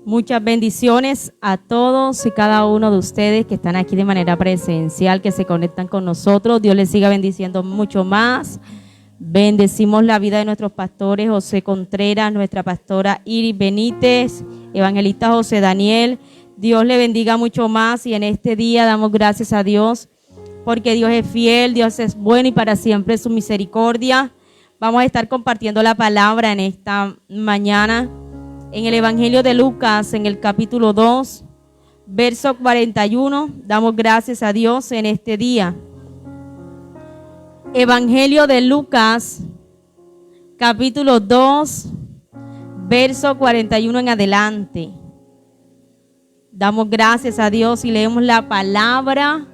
Muchas bendiciones a todos y cada uno de ustedes que están aquí de manera presencial, que se conectan con nosotros. Dios les siga bendiciendo mucho más. Bendecimos la vida de nuestros pastores José Contreras, nuestra pastora Iris Benítez, evangelista José Daniel. Dios le bendiga mucho más y en este día damos gracias a Dios porque Dios es fiel, Dios es bueno y para siempre es su misericordia. Vamos a estar compartiendo la palabra en esta mañana en el Evangelio de Lucas, en el capítulo 2, verso 41. Damos gracias a Dios en este día. Evangelio de Lucas, capítulo 2, verso 41 en adelante. Damos gracias a Dios y leemos la palabra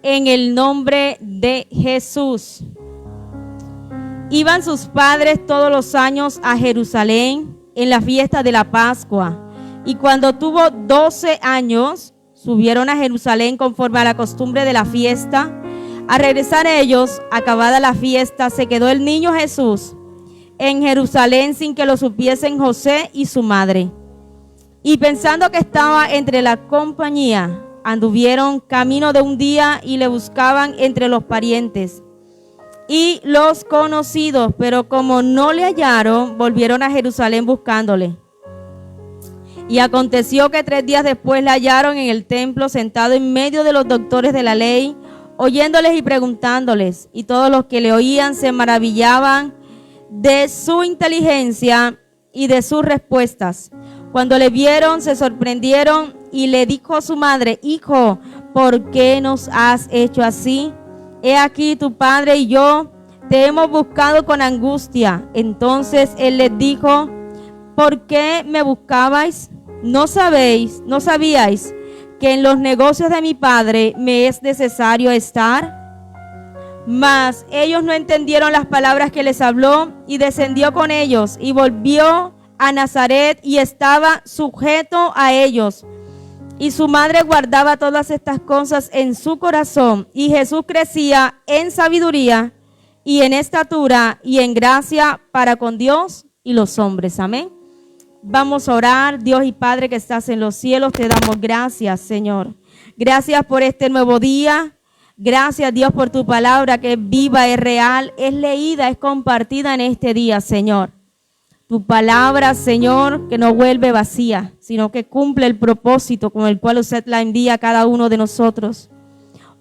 en el nombre de Jesús. Iban sus padres todos los años a Jerusalén en la fiesta de la Pascua, y cuando tuvo 12 años, subieron a Jerusalén conforme a la costumbre de la fiesta. Al regresar ellos, acabada la fiesta, se quedó el niño Jesús en Jerusalén sin que lo supiesen José y su madre. Y pensando que estaba entre la compañía, anduvieron camino de un día y le buscaban entre los parientes y los conocidos, pero como no le hallaron, volvieron a Jerusalén buscándole. Y aconteció que 3 días después le hallaron en el templo sentado en medio de los doctores de la ley, oyéndoles y preguntándoles, y todos los que le oían se maravillaban de su inteligencia y de sus respuestas. Cuando le vieron, se sorprendieron y le dijo a su madre: Hijo, ¿por qué nos has hecho así? He aquí tu padre y yo te hemos buscado con angustia. Entonces él les dijo: ¿por qué me buscabais? ¿No sabíais que en los negocios de mi padre me es necesario estar? Mas ellos no entendieron las palabras que les habló, y descendió con ellos y volvió a Nazaret y estaba sujeto a ellos. Y su madre guardaba todas estas cosas en su corazón. Y Jesús crecía en sabiduría y en estatura y en gracia para con Dios y los hombres. Amén. Vamos a orar. Dios y Padre que estás en los cielos, te damos gracias, Señor. Gracias por este nuevo día. Gracias, Dios, por tu palabra que es viva, es real, es leída, es compartida en este día, Señor. Tu palabra, Señor, que no vuelve vacía, sino que cumple el propósito con el cual usted la envía a cada uno de nosotros.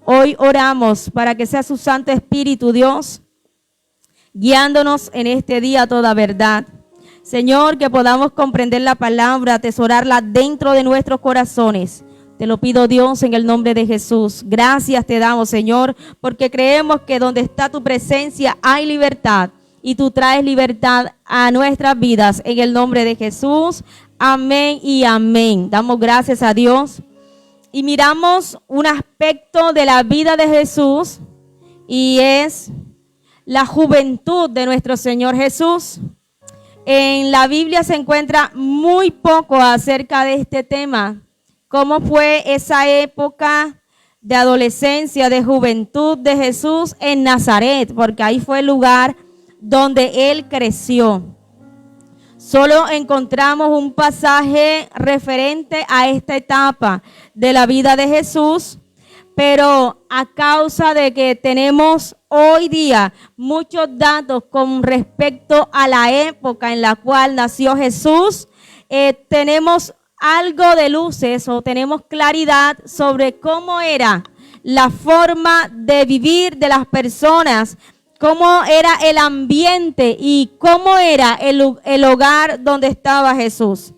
Hoy oramos para que sea su Santo Espíritu, Dios, guiándonos en este día a toda verdad. Señor, que podamos comprender la palabra, atesorarla dentro de nuestros corazones. Te lo pido, Dios, en el nombre de Jesús. Gracias te damos, Señor, porque creemos que donde está tu presencia hay libertad. Y tú traes libertad a nuestras vidas en el nombre de Jesús. Amén y amén. Damos gracias a Dios. Y miramos un aspecto de la vida de Jesús y es la juventud de nuestro Señor Jesús. En la Biblia se encuentra muy poco acerca de este tema. ¿Cómo fue esa época de adolescencia, de juventud de Jesús en Nazaret? Porque ahí fue el lugar donde él creció. Solo encontramos un pasaje referente a esta etapa de la vida de Jesús, pero a causa de que tenemos hoy día muchos datos con respecto a la época en la cual nació Jesús, tenemos algo de luces o tenemos claridad sobre cómo era la forma de vivir de las personas, cómo era el ambiente y cómo era el hogar donde estaba Jesús.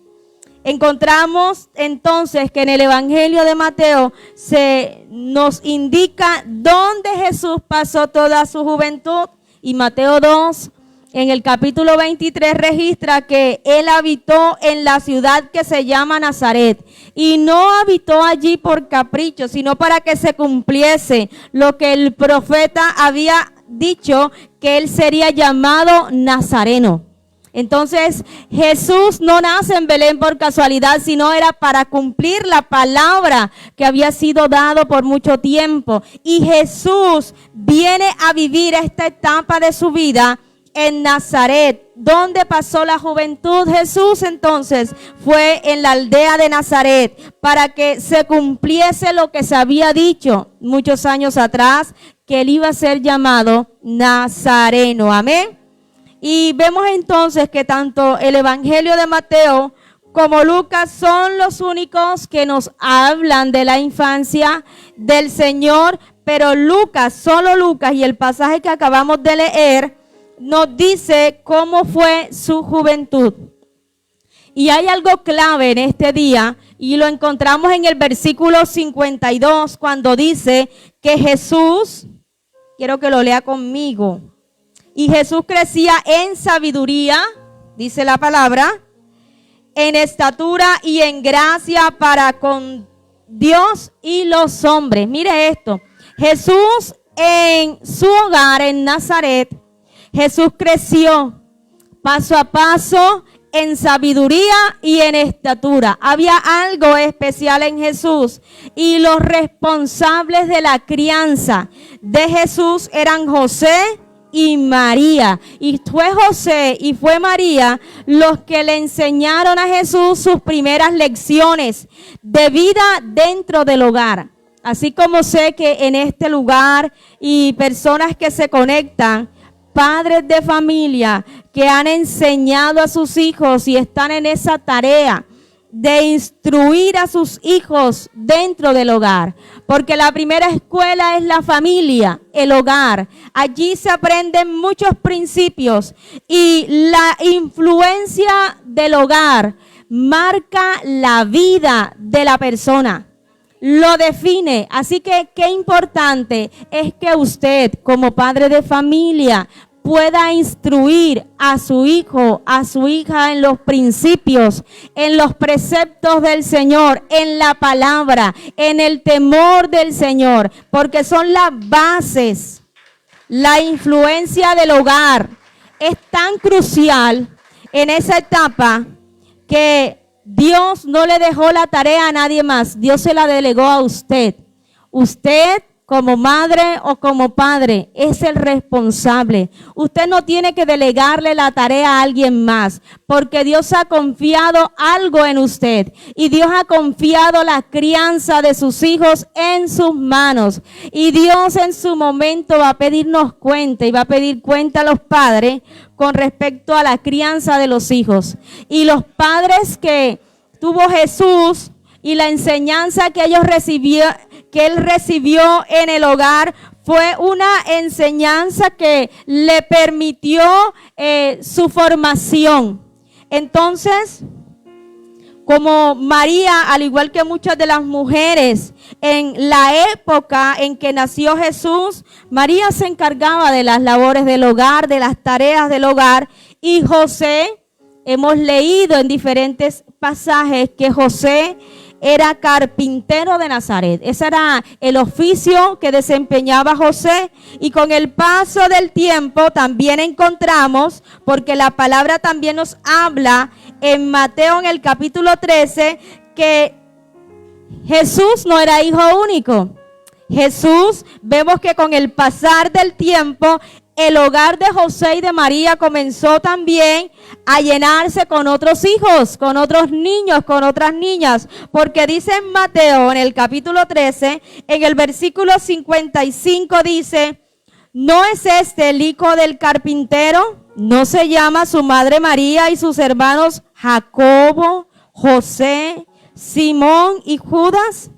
Encontramos entonces que en el Evangelio de Mateo se nos indica dónde Jesús pasó toda su juventud, y Mateo 2, en el capítulo 23, registra que él habitó en la ciudad que se llama Nazaret, y no habitó allí por capricho, sino para que se cumpliese lo que el profeta había dicho, que él sería llamado Nazareno. Entonces Jesús no nace en Belén por casualidad, sino era para cumplir la palabra que había sido dado por mucho tiempo. Y Jesús viene a vivir esta etapa de su vida en Nazaret, ¿dónde pasó la juventud Jesús? Entonces fue en la aldea de Nazaret, para que se cumpliese lo que se había dicho muchos años atrás, que él iba a ser llamado Nazareno. Amén. Y vemos entonces que tanto el Evangelio de Mateo como Lucas son los únicos que nos hablan de la infancia del Señor, pero Lucas, solo Lucas, y el pasaje que acabamos de leer, nos dice cómo fue su juventud. Y hay algo clave en este día, y lo encontramos en el versículo 52, cuando dice que Jesús, quiero que lo lea conmigo, y Jesús crecía en sabiduría, dice la palabra, en estatura y en gracia para con Dios y los hombres. Mire esto, Jesús en su hogar en Nazaret, Jesús creció paso a paso en sabiduría y en estatura. Había algo especial en Jesús, y los responsables de la crianza de Jesús eran José y María. Y fue José y fue María los que le enseñaron a Jesús sus primeras lecciones de vida dentro del hogar. Así como sé que en este lugar y personas que se conectan, padres de familia que han enseñado a sus hijos y están en esa tarea de instruir a sus hijos dentro del hogar, porque la primera escuela es la familia, el hogar. Allí se aprenden muchos principios, y la influencia del hogar marca la vida de la persona, lo define. Así que qué importante es que usted, como padre de familia, pueda instruir a su hijo, a su hija en los principios, en los preceptos del Señor, en la palabra, en el temor del Señor, porque son las bases. La influencia del hogar es tan crucial en esa etapa que Dios no le dejó la tarea a nadie más. Dios se la delegó a usted. Usted, como madre o como padre, es el responsable. Usted no tiene que delegarle la tarea a alguien más, porque Dios ha confiado algo en usted, y Dios ha confiado la crianza de sus hijos en sus manos. Y Dios en su momento va a pedirnos cuenta, y va a pedir cuenta a los padres con respecto a la crianza de los hijos. Y los padres que tuvo Jesús y la enseñanza que él recibió en el hogar, fue una enseñanza que le permitió su formación. Entonces, como María, al igual que muchas de las mujeres en la época en que nació Jesús, María se encargaba de las labores del hogar, de las tareas del hogar, y José, hemos leído en diferentes pasajes que José era carpintero de Nazaret. Ese era el oficio que desempeñaba José, y con el paso del tiempo también encontramos, porque la palabra también nos habla en Mateo en el capítulo 13, que Jesús no era hijo único. Jesús, vemos que con el pasar del tiempo, el hogar de José y de María comenzó también a llenarse con otros hijos, con otros niños, con otras niñas, porque dice en Mateo, en el capítulo 13, en el versículo 55, dice: ¿no es este el hijo del carpintero? ¿No se llama su madre María y sus hermanos Jacobo, José, Simón y Judas?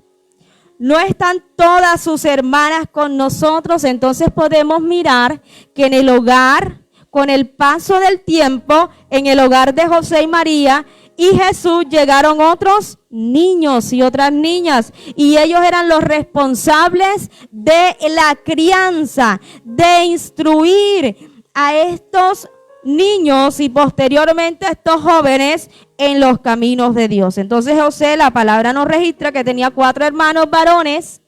¿No están todas sus hermanas con nosotros? Entonces podemos mirar que en el hogar, con el paso del tiempo, en el hogar de José y María y Jesús, llegaron otros niños y otras niñas, y ellos eran los responsables de la crianza, de instruir a estos niños y posteriormente a estos jóvenes en los caminos de Dios. Entonces José, la palabra nos registra que tenía 4 hermanos varones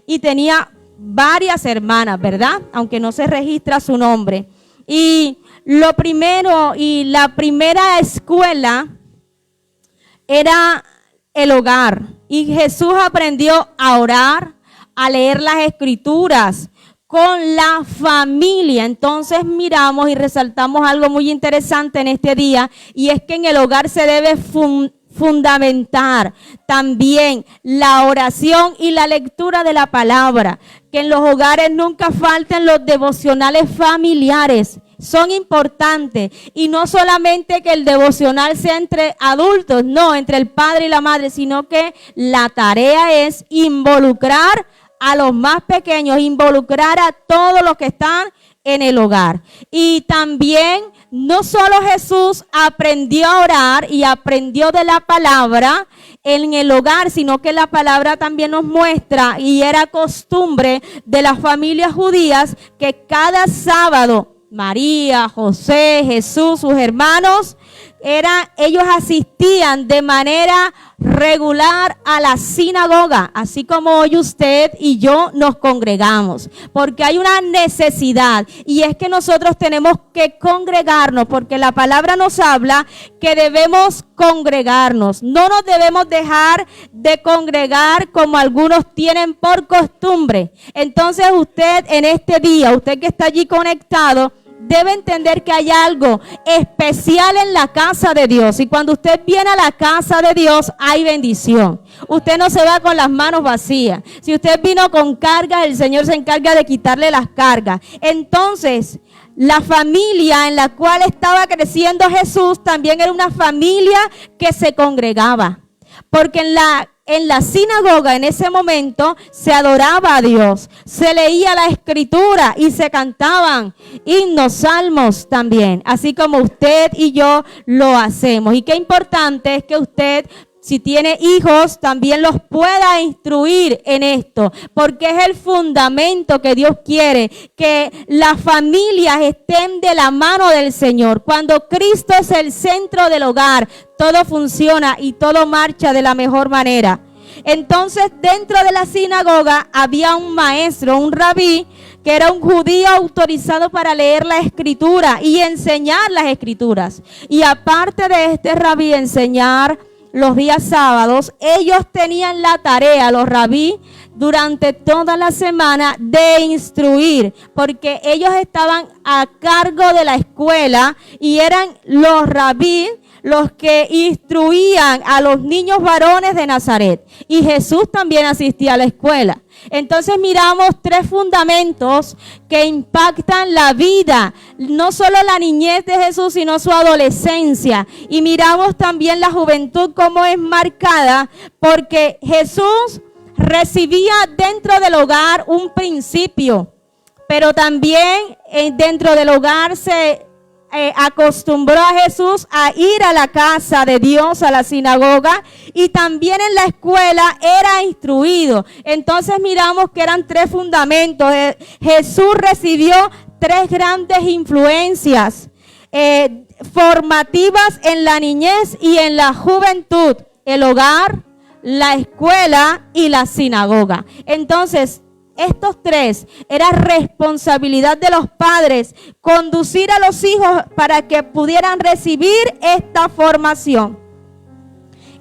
y tenía varias hermanas, ¿verdad? Aunque no se registra su nombre. Y lo primero y la primera escuela era el hogar. Y Jesús aprendió a orar, a leer las escrituras con la familia. Entonces miramos y resaltamos algo muy interesante en este día, y es que en el hogar se debe fundamentar también la oración y la lectura de la palabra. Que en los hogares nunca falten los devocionales familiares. Son importantes, y no solamente que el devocional sea entre adultos, no, entre el padre y la madre, sino que la tarea es involucrar a los más pequeños, involucrar a todos los que están en el hogar. Y también no solo Jesús aprendió a orar y aprendió de la palabra en el hogar, sino que la palabra también nos muestra, y era costumbre de las familias judías, que cada sábado María, José, Jesús, sus hermanos, ellos asistían de manera regular a la sinagoga, así como hoy usted y yo nos congregamos, porque hay una necesidad, y es que nosotros tenemos que congregarnos, porque la palabra nos habla que debemos congregarnos. No nos debemos dejar de congregar como algunos tienen por costumbre. Entonces usted en este día, usted que está allí conectado, debe entender que hay algo especial en la casa de Dios. Y cuando usted viene a la casa de Dios, hay bendición. Usted no se va con las manos vacías. Si usted vino con cargas, el Señor se encarga de quitarle las cargas. Entonces, la familia en la cual estaba creciendo Jesús también era una familia que se congregaba. Porque en la sinagoga en ese momento se adoraba a Dios, se leía la escritura y se cantaban himnos, salmos también, así como usted y yo lo hacemos. Y qué importante es que usted, si tiene hijos, también los pueda instruir en esto, porque es el fundamento que Dios quiere, que las familias estén de la mano del Señor. Cuando Cristo es el centro del hogar, todo funciona y todo marcha de la mejor manera. Entonces, dentro de la sinagoga había un maestro, un rabí, que era un judío autorizado para leer la escritura y enseñar las escrituras. Y aparte de este rabí enseñar los días sábados, ellos tenían la tarea, los rabí, durante toda la semana de instruir, porque ellos estaban a cargo de la escuela y eran los rabí los que instruían a los niños varones de Nazaret. Y Jesús también asistía a la escuela. Entonces miramos tres fundamentos que impactan la vida, no solo la niñez de Jesús, sino su adolescencia. Y miramos también la juventud como es marcada, porque Jesús recibía dentro del hogar un principio, pero también dentro del hogar se acostumbró a Jesús a ir a la casa de Dios, a la sinagoga, y también en la escuela era instruido. Entonces miramos que eran tres fundamentos. Jesús recibió tres grandes influencias formativas en la niñez y en la juventud: el hogar, la escuela y la sinagoga. Entonces, estos tres era responsabilidad de los padres conducir a los hijos para que pudieran recibir esta formación.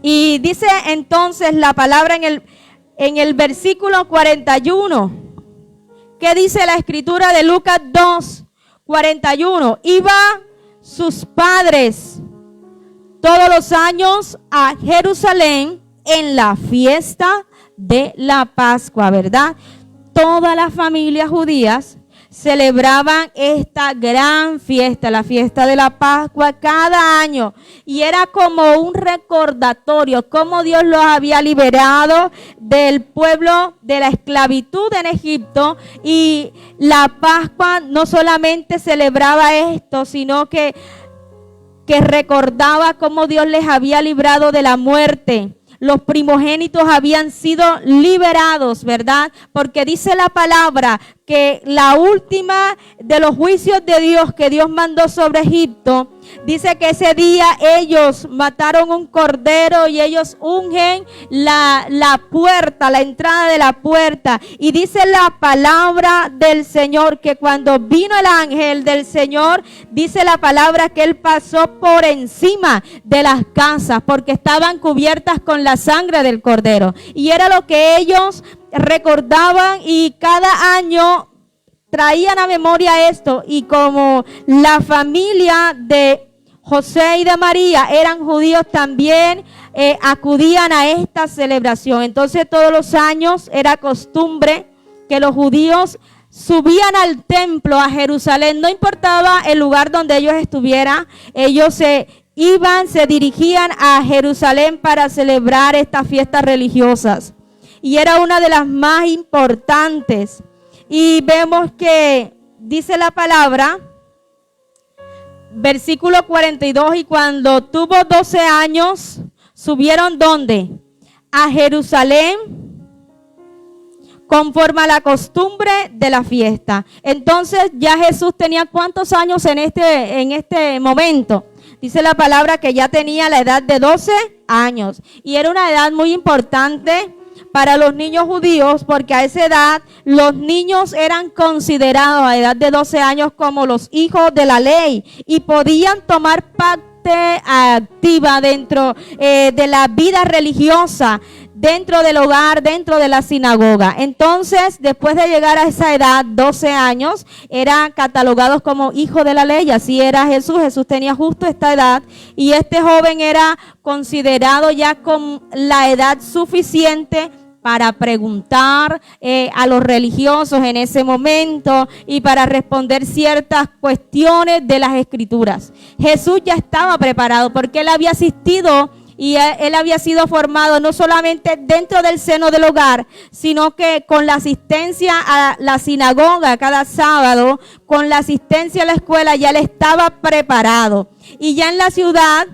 Y dice entonces la palabra en el versículo 41, ¿qué dice la escritura de Lucas 2:41? Iba sus padres todos los años a Jerusalén en la fiesta de la Pascua, ¿verdad? Todas las familias judías celebraban esta gran fiesta, la fiesta de la Pascua, cada año. Y era como un recordatorio, cómo Dios los había liberado del pueblo de la esclavitud en Egipto. Y la Pascua no solamente celebraba esto, sino que recordaba cómo Dios les había librado de la muerte. Los primogénitos habían sido liberados, ¿verdad? Porque dice la palabra que la última de los juicios de Dios que Dios mandó sobre Egipto, dice que ese día ellos mataron un cordero y ellos ungen la puerta, la entrada de la puerta. Y dice la palabra del Señor que cuando vino el ángel del Señor, dice la palabra que él pasó por encima de las casas porque estaban cubiertas con la sangre del cordero. Y era lo que ellos recordaban, y cada año traían a memoria esto, y como la familia de José y de María eran judíos, también acudían a esta celebración. Entonces todos los años era costumbre que los judíos subían al templo, a Jerusalén, no importaba el lugar donde ellos estuvieran, ellos se dirigían a Jerusalén para celebrar estas fiestas religiosas. Y era una de las más importantes. Y vemos que dice la palabra, versículo 42, y cuando tuvo 12 años, subieron ¿dónde? A Jerusalén, conforme a la costumbre de la fiesta. Entonces ya Jesús tenía ¿cuántos años en este momento? Dice la palabra que ya tenía la edad de 12 años. Y era una edad muy importante para los niños judíos, porque a esa edad los niños eran considerados a edad de 12 años como los hijos de la ley y podían tomar parte activa dentro de la vida religiosa, dentro del hogar, dentro de la sinagoga. Entonces, después de llegar a esa edad, 12 años, eran catalogados como hijos de la ley. Así era Jesús. Jesús tenía justo esta edad, y este joven era considerado ya con la edad suficiente para preguntar a los religiosos en ese momento y para responder ciertas cuestiones de las Escrituras. Jesús ya estaba preparado porque él había asistido y él había sido formado no solamente dentro del seno del hogar, sino que con la asistencia a la sinagoga cada sábado, con la asistencia a la escuela, ya él estaba preparado. Y ya en la ciudad,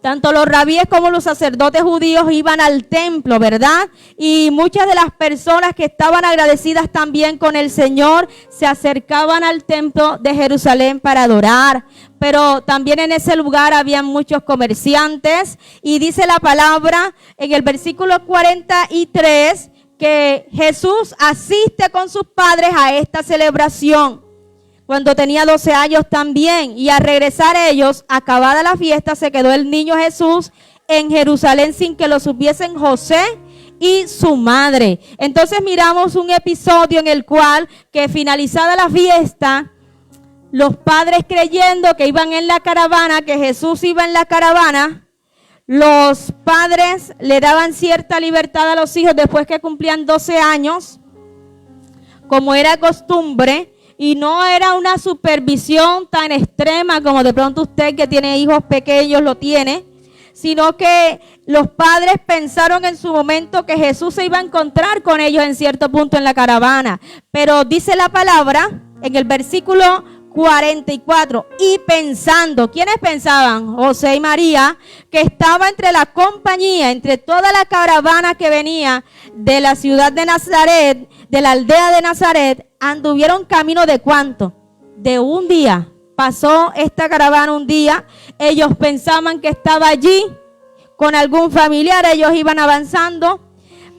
tanto los rabíes como los sacerdotes judíos iban al templo, ¿verdad? Y muchas de las personas que estaban agradecidas también con el Señor se acercaban al templo de Jerusalén para adorar. Pero también en ese lugar había muchos comerciantes, y dice la palabra en el versículo 43 que Jesús asiste con sus padres a esta celebración cuando tenía 12 años también, y al regresar ellos, acabada la fiesta, se quedó el niño Jesús en Jerusalén sin que lo supiesen José y su madre. Entonces miramos un episodio en el cual, que finalizada la fiesta, los padres, creyendo que iban en la caravana, que Jesús iba en la caravana, los padres le daban cierta libertad a los hijos después que cumplían 12 años, como era costumbre. Y no era una supervisión tan extrema como de pronto usted que tiene hijos pequeños lo tiene, sino que los padres pensaron en su momento que Jesús se iba a encontrar con ellos en cierto punto en la caravana. Pero dice la palabra en el versículo 44, y pensando, ¿quiénes pensaban? José y María, que estaba entre la compañía, entre toda la caravana que venía de la ciudad de Nazaret, de la aldea de Nazaret, anduvieron camino de ¿cuánto? De un día. Pasó esta caravana un día. Ellos pensaban que estaba allí con algún familiar, ellos iban avanzando,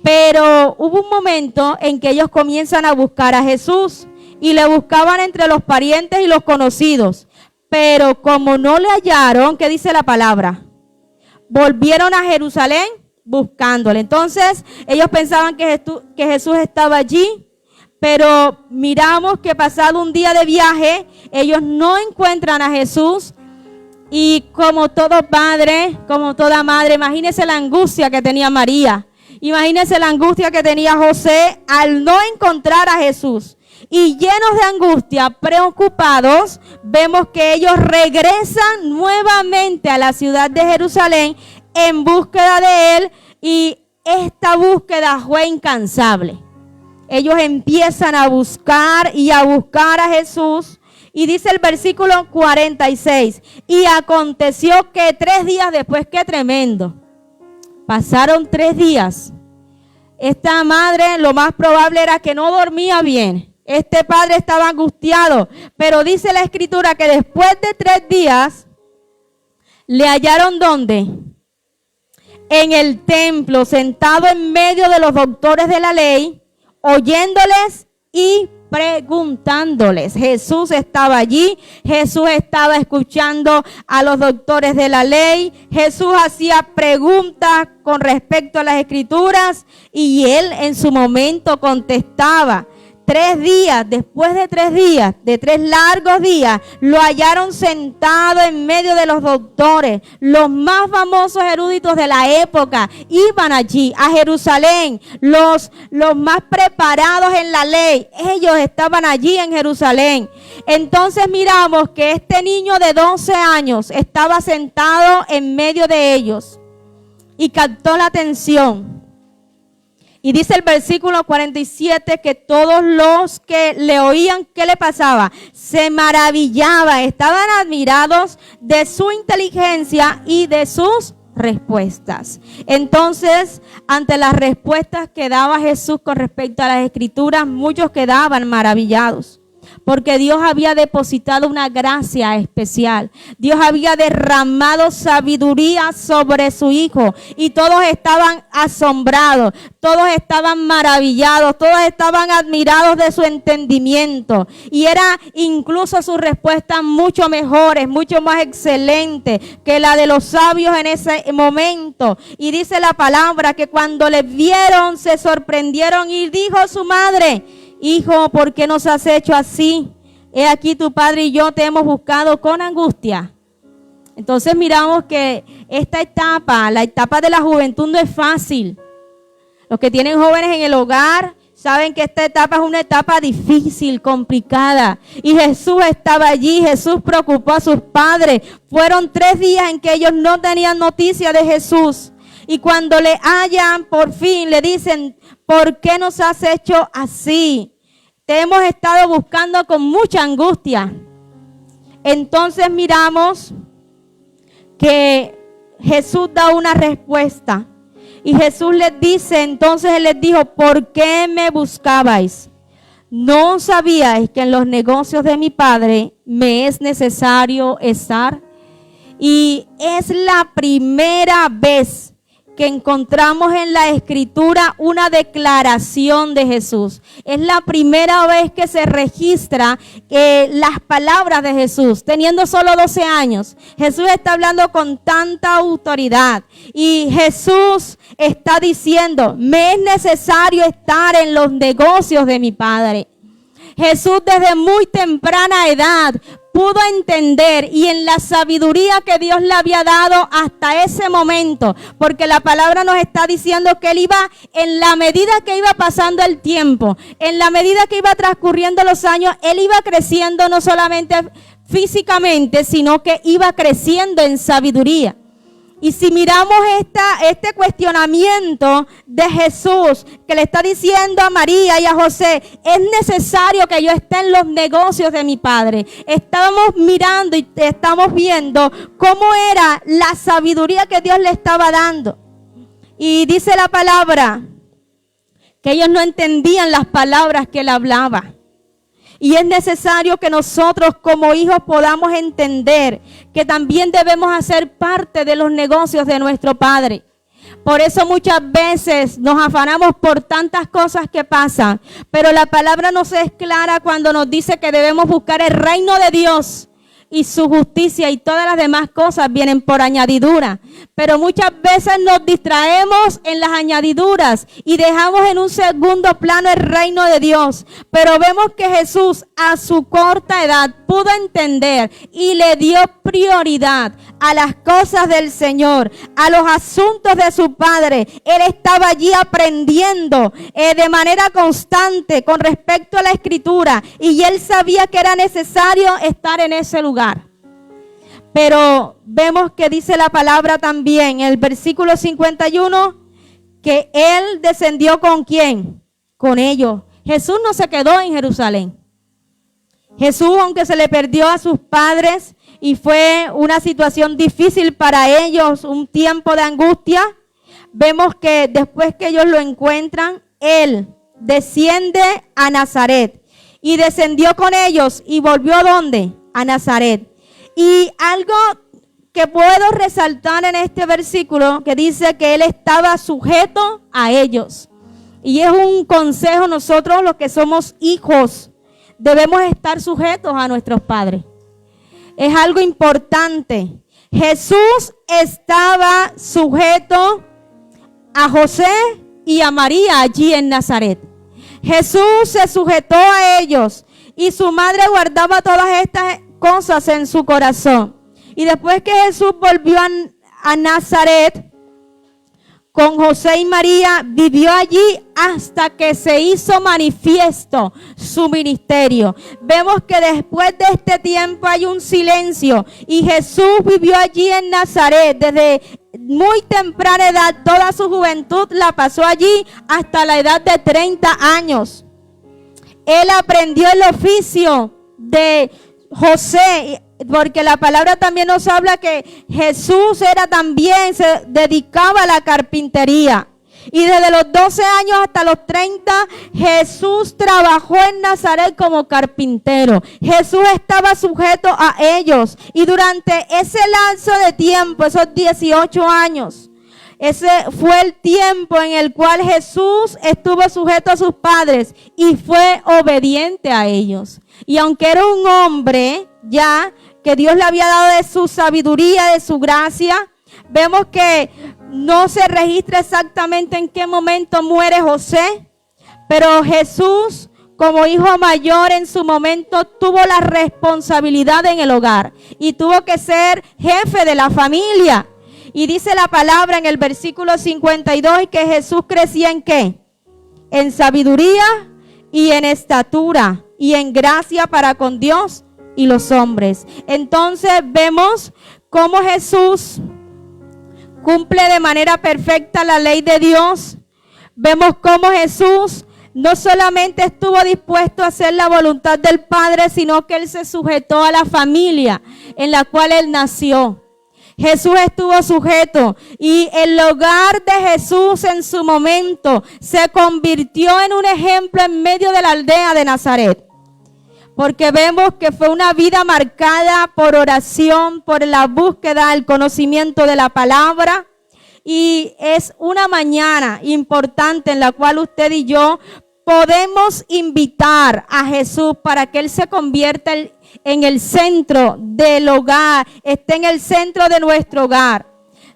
pero hubo un momento en que ellos comienzan a buscar a Jesús y le buscaban entre los parientes y los conocidos, pero como no le hallaron, ¿qué dice la palabra? Volvieron a Jerusalén buscándole. Entonces ellos pensaban que Jesús estaba allí, pero miramos que pasado un día de viaje, ellos no encuentran a Jesús. Y como todo padre, como toda madre, imagínense la angustia que tenía María, imagínense la angustia que tenía José al no encontrar a Jesús. Y llenos de angustia, preocupados, vemos que ellos regresan nuevamente a la ciudad de Jerusalén en búsqueda de él, y esta búsqueda fue incansable. Ellos empiezan a buscar y a buscar a Jesús, y dice el versículo 46, y aconteció que 3 días después, qué tremendo, pasaron 3 días. Esta madre lo más probable era que no dormía bien. Este padre estaba angustiado, pero dice la escritura que después de 3 días le hallaron ¿dónde? En el templo, sentado en medio de los doctores de la ley, oyéndoles y preguntándoles. Jesús estaba allí, Jesús estaba escuchando a los doctores de la ley, Jesús hacía preguntas con respecto a las escrituras y él en su momento contestaba. 3 días, después de 3 días, de 3 largos días, lo hallaron sentado en medio de los doctores. Los más famosos eruditos de la época iban allí a Jerusalén. Los más preparados en la ley, ellos estaban allí en Jerusalén. Entonces miramos que este niño de 12 años estaba sentado en medio de ellos y captó la atención. Y dice el versículo 47 que todos los que le oían, ¿qué le pasaba? Se maravillaban, estaban admirados de su inteligencia y de sus respuestas. Entonces, ante las respuestas que daba Jesús con respecto a las Escrituras, muchos quedaban maravillados. Porque Dios había depositado una gracia especial. Dios había derramado sabiduría sobre su Hijo. Y todos estaban asombrados. Todos estaban maravillados. Todos estaban admirados de su entendimiento. Y era incluso sus respuestas mucho mejores, mucho más excelentes que la de los sabios en ese momento. Y dice la palabra que cuando le vieron se sorprendieron y dijo su madre: Hijo, ¿por qué nos has hecho así? He aquí tu padre y yo te hemos buscado con angustia. Entonces miramos que esta etapa, la etapa de la juventud, no es fácil. Los que tienen jóvenes en el hogar saben que esta etapa es una etapa difícil, complicada. Y Jesús estaba allí, Jesús preocupó a sus padres. Fueron 3 días en que ellos no tenían noticia de Jesús. Y cuando le hallan, por fin le dicen: ¿por qué nos has hecho así? Te hemos estado buscando con mucha angustia. Entonces miramos que Jesús da una respuesta. Y Jesús les dice, entonces Él les dijo: ¿por qué me buscabais? ¿No sabíais que en los negocios de mi Padre me es necesario estar? Y es la primera vez que encontramos en la Escritura una declaración de Jesús. Es la primera vez que se registra las palabras de Jesús, teniendo solo 12 años. Jesús está hablando con tanta autoridad y Jesús está diciendo: me es necesario estar en los negocios de mi Padre. Jesús desde muy temprana edad pudo entender, y en la sabiduría que Dios le había dado hasta ese momento, porque la palabra nos está diciendo que Él iba, en la medida que iba pasando el tiempo, en la medida que iba transcurriendo los años, Él iba creciendo no solamente físicamente, sino que iba creciendo en sabiduría. Y si miramos este cuestionamiento de Jesús, que le está diciendo a María y a José: es necesario que yo esté en los negocios de mi Padre. Estábamos mirando y estamos viendo cómo era la sabiduría que Dios le estaba dando. Y dice la palabra que ellos no entendían las palabras que Él hablaba. Y es necesario que nosotros como hijos podamos entender que también debemos hacer parte de los negocios de nuestro Padre. Por eso muchas veces nos afanamos por tantas cosas que pasan, pero la palabra nos es clara cuando nos dice que debemos buscar el reino de Dios y su justicia, y todas las demás cosas vienen por añadidura. Pero muchas veces nos distraemos en las añadiduras y dejamos en un segundo plano el reino de Dios. Pero vemos que Jesús a su corta edad pudo entender y le dio prioridad a las cosas del Señor, a los asuntos de su Padre. Él estaba allí aprendiendo de manera constante con respecto a la Escritura, y él sabía que era necesario estar en ese lugar. Pero vemos que dice la palabra también en el versículo 51 que Él descendió ¿con quién? Con ellos. Jesús no se quedó en Jerusalén. Jesús, aunque se le perdió a sus padres y fue una situación difícil para ellos, un tiempo de angustia, vemos que después que ellos lo encuentran, Él desciende a Nazaret y descendió con ellos y volvió ¿a dónde? A Nazaret. Y algo que puedo resaltar en este versículo, que dice que Él estaba sujeto a ellos. Y es un consejo: nosotros los que somos hijos debemos estar sujetos a nuestros padres. Es algo importante. Jesús estaba sujeto a José y a María allí en Nazaret. Jesús se sujetó a ellos y su madre guardaba todas estas cosas en su corazón. Y después que Jesús volvió a Nazaret con José y María, vivió allí hasta que se hizo manifiesto su ministerio. Vemos que después de este tiempo hay un silencio y Jesús vivió allí en Nazaret desde muy temprana edad. Toda su juventud la pasó allí hasta la edad de 30 años. Él aprendió el oficio de José, porque la palabra también nos habla que Jesús se dedicaba a la carpintería. Y desde los 12 años hasta los 30, Jesús trabajó en Nazaret como carpintero. Jesús estaba sujeto a ellos. Y durante ese lapso de tiempo, esos 18 años, ese fue el tiempo en el cual Jesús estuvo sujeto a sus padres y fue obediente a ellos. Y aunque era un hombre ya, que Dios le había dado de su sabiduría, de su gracia, vemos que no se registra exactamente en qué momento muere José, pero Jesús, como hijo mayor en su momento, tuvo la responsabilidad en el hogar y tuvo que ser jefe de la familia. Y dice la palabra en el versículo 52 que Jesús crecía ¿en qué? En sabiduría y en estatura y en gracia para con Dios y los hombres. Entonces vemos cómo Jesús cumple de manera perfecta la ley de Dios. Vemos cómo Jesús no solamente estuvo dispuesto a hacer la voluntad del Padre, sino que Él se sujetó a la familia en la cual Él nació. Jesús estuvo sujeto y el hogar de Jesús en su momento se convirtió en un ejemplo en medio de la aldea de Nazaret. Porque vemos que fue una vida marcada por oración, por la búsqueda, el conocimiento de la palabra. Y es una mañana importante en la cual usted y yo podemos invitar a Jesús para que Él se convierta en el centro del hogar, esté en el centro de nuestro hogar.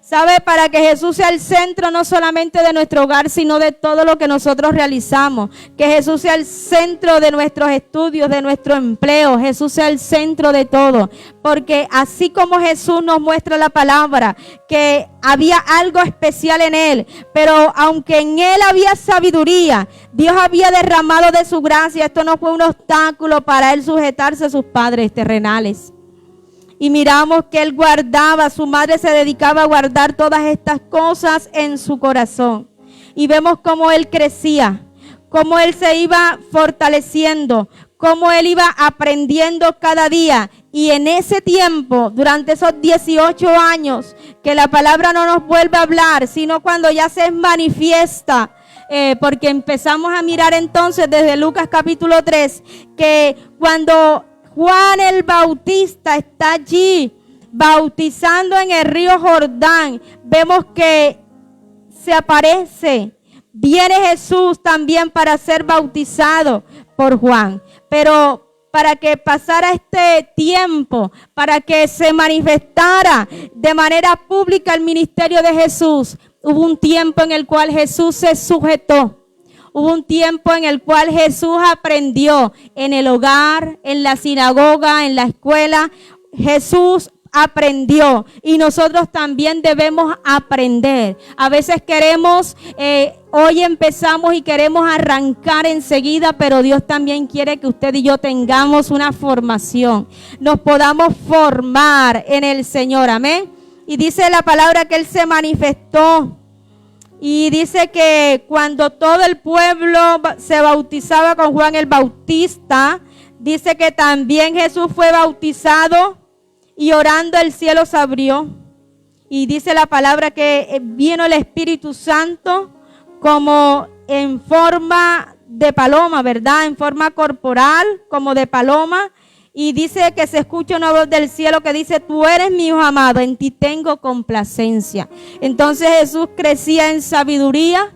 ¿Sabe? Para que Jesús sea el centro no solamente de nuestro hogar, sino de todo lo que nosotros realizamos. Que Jesús sea el centro de nuestros estudios, de nuestro empleo. Jesús sea el centro de todo. Porque así como Jesús nos muestra la palabra, que había algo especial en Él, pero aunque en Él había sabiduría, Dios había derramado de su gracia. Esto no fue un obstáculo para Él sujetarse a sus padres terrenales. Y miramos que Él guardaba, su madre se dedicaba a guardar todas estas cosas en su corazón. Y vemos cómo Él crecía, cómo Él se iba fortaleciendo, cómo Él iba aprendiendo cada día. Y en ese tiempo, durante esos 18 años, que la palabra no nos vuelve a hablar, sino cuando ya se manifiesta, porque empezamos a mirar entonces desde Lucas capítulo 3, que cuando Juan el Bautista está allí bautizando en el río Jordán, vemos que se aparece, viene Jesús también para ser bautizado por Juan, pero para que pasara este tiempo, para que se manifestara de manera pública el ministerio de Jesús, hubo un tiempo en el cual Jesús se sujetó. Hubo un tiempo en el cual Jesús aprendió en el hogar, en la sinagoga, en la escuela. Jesús aprendió y nosotros también debemos aprender. A veces queremos, hoy empezamos y queremos arrancar enseguida, pero Dios también quiere que usted y yo tengamos una formación. Nos podamos formar en el Señor, amén. Y dice la palabra que Él se manifestó. Y dice que cuando todo el pueblo se bautizaba con Juan el Bautista, dice que también Jesús fue bautizado y orando el cielo se abrió. Y dice la palabra que vino el Espíritu Santo como en forma de paloma, ¿verdad? En forma corporal, como de paloma. Y dice que se escucha una voz del cielo que dice: tú eres mi hijo amado, en ti tengo complacencia. Entonces Jesús crecía en sabiduría,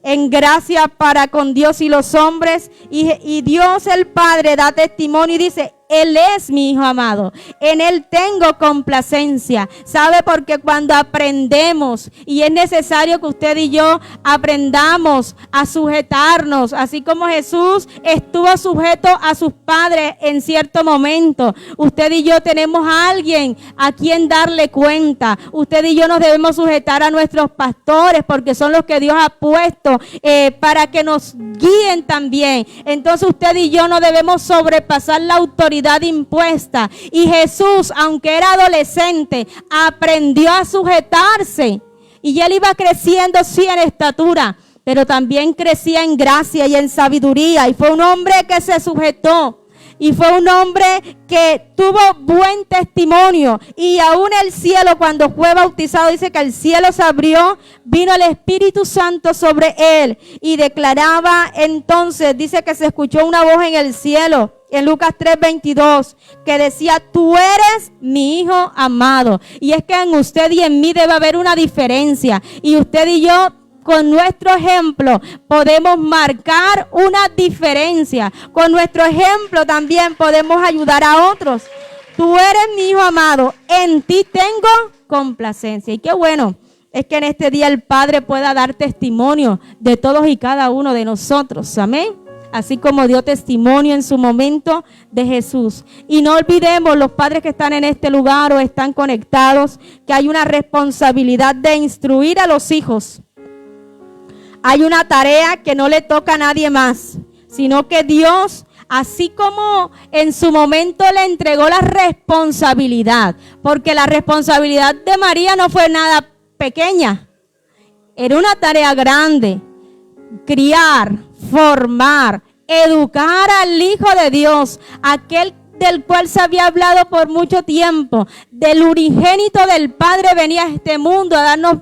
en gracia para con Dios y los hombres. Y Dios el Padre da testimonio y dice: Él es mi Hijo amado. En Él tengo complacencia. ¿Sabe? Porque cuando aprendemos, y es necesario que usted y yo aprendamos a sujetarnos, así como Jesús estuvo sujeto a sus padres en cierto momento. Usted y yo tenemos a alguien a quien darle cuenta. Usted y yo nos debemos sujetar a nuestros pastores, porque son los que Dios ha puesto para que nos guíen también. Entonces usted y yo no debemos sobrepasar la autoridad impuesta. Y Jesús, aunque era adolescente, aprendió a sujetarse. Y él iba creciendo, sí, en estatura, pero también crecía en gracia y en sabiduría. Y fue un hombre que se sujetó. Y fue un hombre que tuvo buen testimonio. Y aún el cielo, cuando fue bautizado, dice que el cielo se abrió, vino el Espíritu Santo sobre él. Y declaraba entonces, dice que se escuchó una voz en el cielo, en Lucas 3:22, que decía: tú eres mi Hijo amado. Y es que en usted y en mí debe haber una diferencia. Y usted y yo, con nuestro ejemplo, podemos marcar una diferencia. Con nuestro ejemplo también podemos ayudar a otros. Tú eres mi Hijo amado, en ti tengo complacencia. Y qué bueno es que en este día el Padre pueda dar testimonio de todos y cada uno de nosotros. Amén. Así como dio testimonio en su momento de Jesús. Y no olvidemos, los padres que están en este lugar o están conectados, que hay una responsabilidad de instruir a los hijos. Hay una tarea que no le toca a nadie más, sino que Dios, así como en su momento le entregó la responsabilidad, porque la responsabilidad de María no fue nada pequeña, era una tarea grande: criar, formar, educar al Hijo de Dios, aquel del cual se había hablado por mucho tiempo, del unigénito del Padre, venía a este mundo a darnos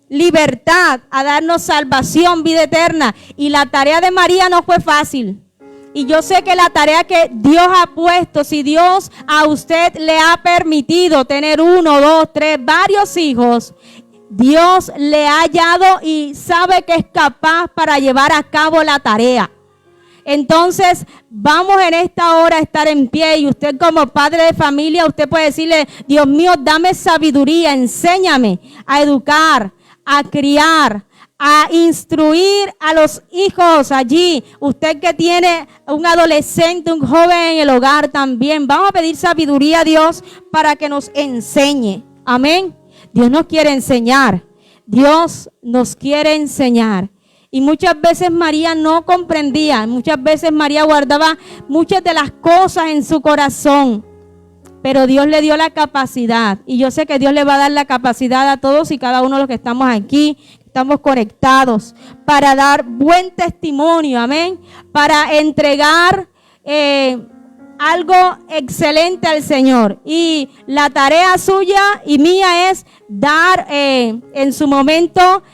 libertad, a darnos salvación, vida eterna. Y la tarea de María no fue fácil. Y yo sé que la tarea que Dios ha puesto, si Dios a usted le ha permitido tener 1, 2, 3, varios hijos, Dios le ha hallado y sabe que es capaz para llevar a cabo la tarea. Entonces, vamos en esta hora a estar en pie, y usted como padre de familia, usted puede decirle: Dios mío, dame sabiduría, enséñame a educar, a criar, a instruir a los hijos allí. Usted que tiene un adolescente, un joven en el hogar también, vamos a pedir sabiduría a Dios para que nos enseñe. Amén. Dios nos quiere enseñar. Dios nos quiere enseñar. Y muchas veces María no comprendía. Muchas veces María guardaba muchas de las cosas en su corazón. Pero Dios le dio la capacidad. Y yo sé que Dios le va a dar la capacidad a todos y cada uno de los que estamos aquí, estamos conectados, para dar buen testimonio. Amén. Para entregar algo excelente al Señor. Y la tarea suya y mía es dar en su momento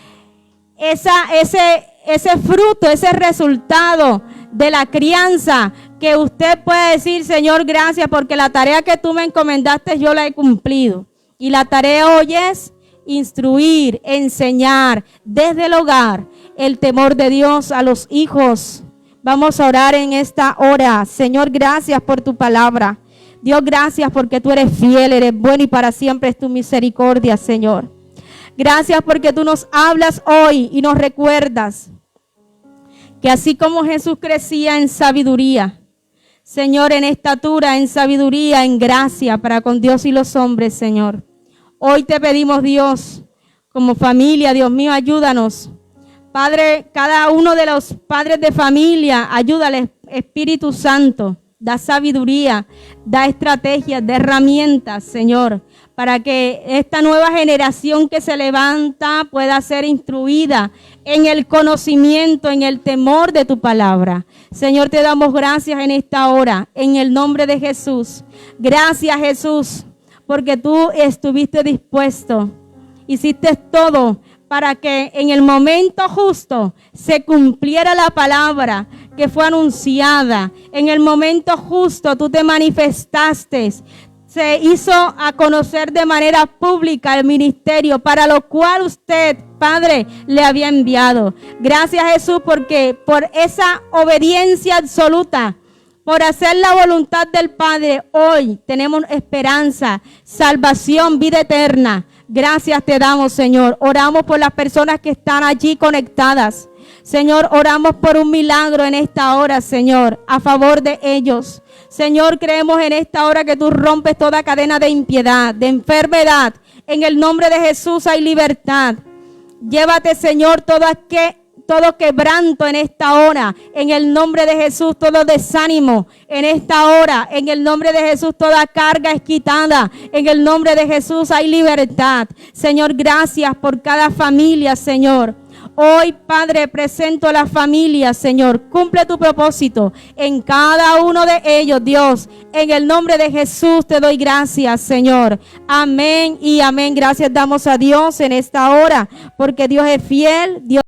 ese fruto, ese resultado de la crianza, que usted puede decir: Señor, gracias, porque la tarea que tú me encomendaste yo la he cumplido. Y la tarea hoy es instruir, enseñar desde el hogar el temor de Dios a los hijos. Vamos a orar en esta hora. Señor, gracias por tu palabra. Dios, gracias porque tú eres fiel, eres bueno, y para siempre es tu misericordia, Señor. Gracias porque tú nos hablas hoy y nos recuerdas que así como Jesús crecía en sabiduría, Señor, en estatura, en sabiduría, en gracia para con Dios y los hombres, Señor. Hoy te pedimos, Dios, como familia, Dios mío, ayúdanos. Padre, cada uno de los padres de familia, ayúdale, Espíritu Santo. Da sabiduría, da estrategias, da herramientas, Señor, para que esta nueva generación que se levanta pueda ser instruida en el conocimiento, en el temor de tu palabra. Señor, te damos gracias en esta hora, en el nombre de Jesús. Gracias, Jesús, porque tú estuviste dispuesto, hiciste todo para que en el momento justo se cumpliera la palabra que fue anunciada. En el momento justo tú te manifestaste. Se hizo a conocer de manera pública el ministerio para lo cual usted, Padre, le había enviado. Gracias, Jesús, porque por esa obediencia absoluta, por hacer la voluntad del Padre, hoy tenemos esperanza, salvación, vida eterna. Gracias te damos, Señor. Oramos por las personas que están allí conectadas. Señor, oramos por un milagro en esta hora, Señor, a favor de ellos. Señor, creemos en esta hora que tú rompes toda cadena de impiedad, de enfermedad. En el nombre de Jesús hay libertad. Llévate, Señor, todo quebranto en esta hora. En el nombre de Jesús, todo desánimo en esta hora. En el nombre de Jesús, toda carga es quitada. En el nombre de Jesús hay libertad. Señor, gracias por cada familia, Señor. Hoy, Padre, presento a la familia, Señor. Cumple tu propósito en cada uno de ellos, Dios. En el nombre de Jesús te doy gracias, Señor. Amén y amén. Gracias damos a Dios en esta hora, porque Dios es fiel. Dios